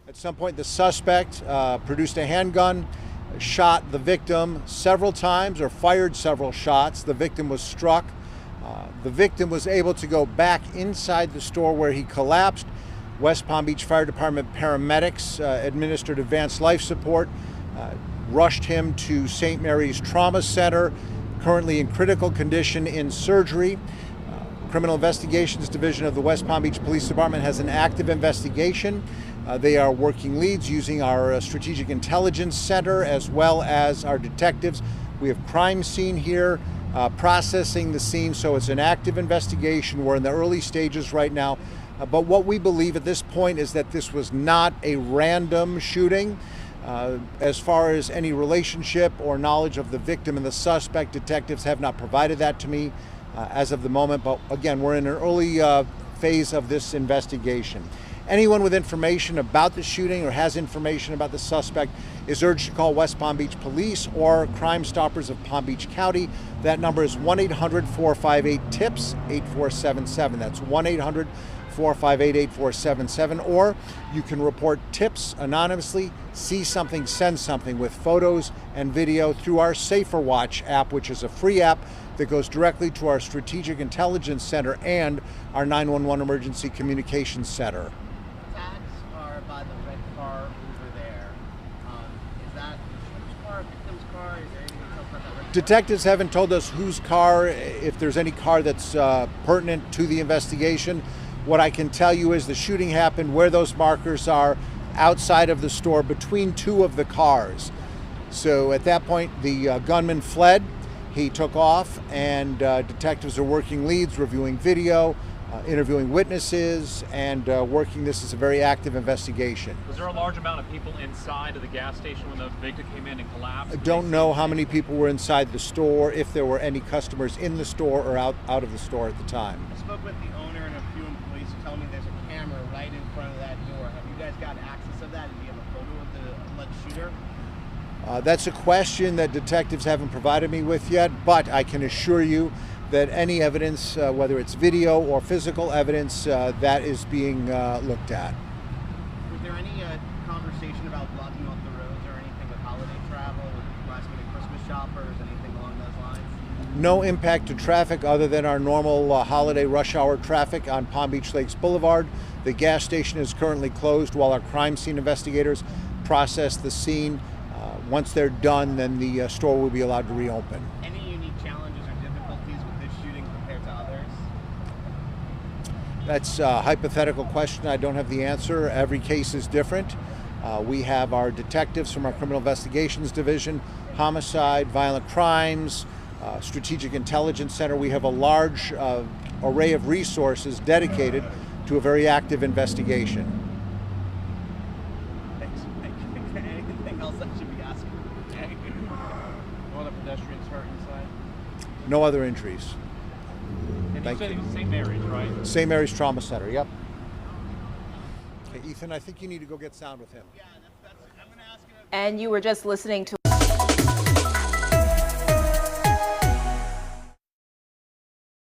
At some point, the suspect produced a handgun, shot the victim several times or fired several shots. The victim was struck. The victim was able to go back inside the store where he collapsed. West Palm Beach Fire Department paramedics administered advanced life support, rushed him to St. Mary's Trauma Center, currently in critical condition in surgery. Criminal Investigations Division of the West Palm Beach Police Department has an active investigation. They are working leads using our Strategic Intelligence Center as well as our detectives. We have crime scene here, processing the scene, so it's an active investigation. We're in the early stages right now. But what we believe at this point is that this was not a random shooting. As far as any relationship or knowledge of the victim and the suspect, detectives have not provided that to me as of the moment. But again, we're in an early phase of this investigation. Anyone with information about the shooting or has information about the suspect is urged to call West Palm Beach Police or Crime Stoppers of Palm Beach County. That number is 1-800-458-TIPS 8477. That's 1-800-458-8477. Or you can report tips anonymously, see something, send something with photos and video through our Safer Watch app, which is a free app that goes directly to our Strategic Intelligence Center and our 911 Emergency Communications Center. By the red car over there. Is that whose car, victim's car? Is there anything else about that red car? Detectives haven't told us whose car, if there's any car that's pertinent to the investigation. What I can tell you is the shooting happened where those markers are, outside of the store between two of the cars. So at that point, the gunman fled. He took off, and detectives are working leads, reviewing video, interviewing witnesses, and working. This is a very active investigation. Was there a large amount of people inside of the gas station when the victim came in and collapsed? I don't know how many people were inside the store, if there were any customers in the store or out of the store at the time. I spoke with the owner and a few employees who tell me there's a camera right in front of that door. Have you guys got access of that? And do you have a photo of the alleged shooter? That's a question that detectives haven't provided me with yet, but I can assure you that any evidence, whether it's video or physical evidence, that is being looked at. Was there any conversation about blocking off the roads or anything with holiday travel, with last-minute Christmas shoppers, anything along those lines? No impact to traffic other than our normal holiday rush hour traffic on Palm Beach Lakes Boulevard. The gas station is currently closed while our crime scene investigators process the scene. Once they're done, then the store will be allowed to reopen. Any unique challenges or difficulties with this shooting compared to others? That's a hypothetical question. I don't have the answer. Every case is different. We have our detectives from our Criminal Investigations Division, Homicide, Violent Crimes, Strategic Intelligence Center. We have a large array of resources dedicated to a very active investigation. Thanks. Anything else I should be asking? No other pedestrians hurt inside? No other injuries. And Thank you said you. it was St. Mary's, right? St. Mary's Trauma Center, yep. Okay, Ethan, I think you need to go get sound with him. Yeah, I'm going to ask you. And you were just listening to